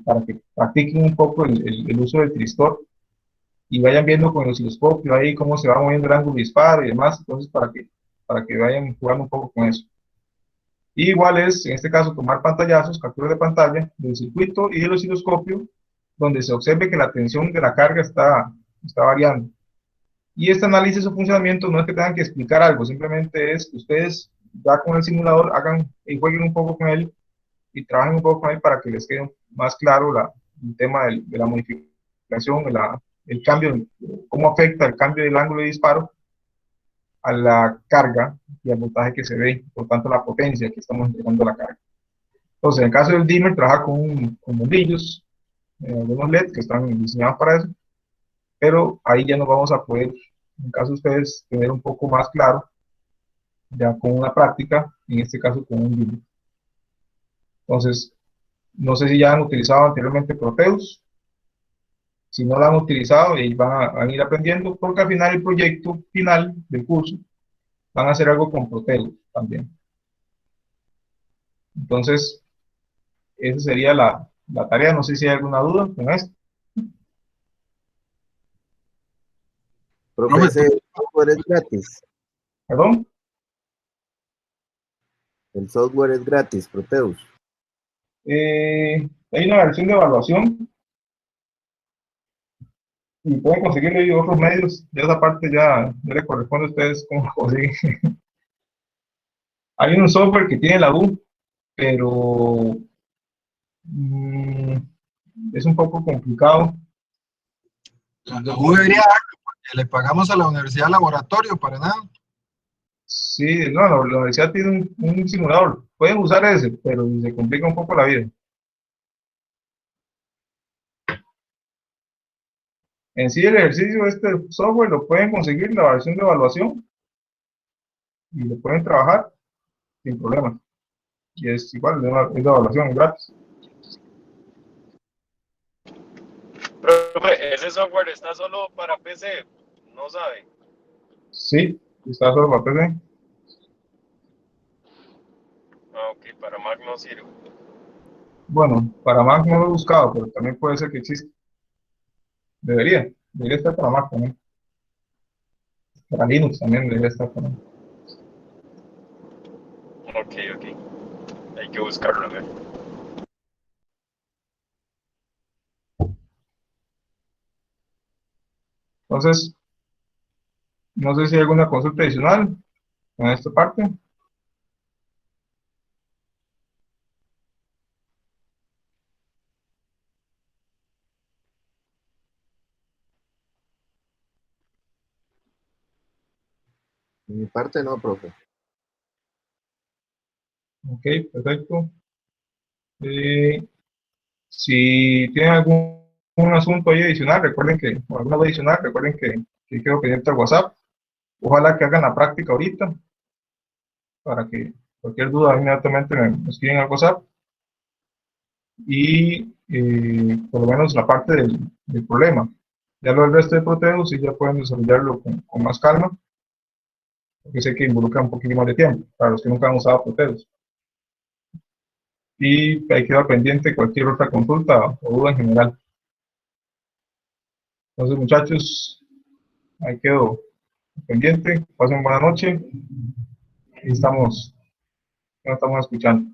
S1: para que practiquen un poco el uso del tristor y vayan viendo con el osciloscopio ahí cómo se va moviendo el ángulo de disparo y demás. Entonces para que vayan jugando un poco con eso. Y igual es, en este caso, tomar pantallazos, capturas de pantalla del circuito y del osciloscopio, donde se observe que la tensión de la carga está variando. Y este análisis o funcionamiento no es que tengan que explicar algo, simplemente es que ustedes ya con el simulador hagan y jueguen un poco con él y trabajen un poco con él para que les quede más claro el tema de la modificación, el cambio, cómo afecta el cambio del ángulo de disparo a la carga y al voltaje que se ve, por tanto la potencia que estamos entregando a la carga. Entonces, en el caso del dimmer, trabaja con bombillos, algunos LED que están diseñados para eso, pero ahí ya nos vamos a poder, en caso de ustedes, tener un poco más claro, ya con una práctica, en este caso con un dimmer. Entonces, no sé si ya han utilizado anteriormente Proteus. Si no lo han utilizado, y van a ir aprendiendo, porque al final el proyecto final del curso van a hacer algo con Proteus también. Entonces, esa sería la tarea. No sé si hay alguna duda con esto.
S3: Profe, ese software es gratis.
S1: ¿Perdón?
S3: El software es gratis, Proteus.
S1: Hay una versión de evaluación y pueden conseguirlo de otros medios. Ya esa parte ya le corresponde a ustedes cómo consiguen. Hay un software que tiene la U, pero es un poco complicado.
S7: La U debería darlo, porque le pagamos a la universidad laboratorio para nada.
S1: Sí, no, la universidad tiene un simulador. Pueden usar ese, pero se complica un poco la vida. En sí, el ejercicio de este software lo pueden conseguir en la versión de evaluación y lo pueden trabajar sin problema. Y es igual, es de evaluación, es gratis.
S6: Profe, ese software está solo para PC, no sabe.
S1: Sí, está solo para PC.
S6: Ah, ok, para Mac no sirve.
S1: Bueno, para Mac no lo he buscado, pero también puede ser que exista. Debería estar para Mac también. Para Linux también debería estar también.
S6: Ok, ok. Hay que buscarlo, a ver.
S1: Entonces, no sé si hay alguna consulta adicional en esta parte.
S3: De mi parte no, profe.
S1: Ok, perfecto. Si tienen algún asunto ahí adicional, recuerden que, o alguna duda adicional, recuerden que quedo pendiente al WhatsApp. Ojalá que hagan la práctica ahorita, para que cualquier duda inmediatamente me escriben al WhatsApp. Y por lo menos la parte del problema. Ya lo del resto de Proteus sí ya pueden desarrollarlo con más calma, porque sé que involucra un poquito más de tiempo, para los que nunca han usado Proteus. Y ahí queda pendiente cualquier otra consulta o duda en general. Entonces, muchachos, ahí quedo pendiente. Pasen buena noche y nos estamos escuchando.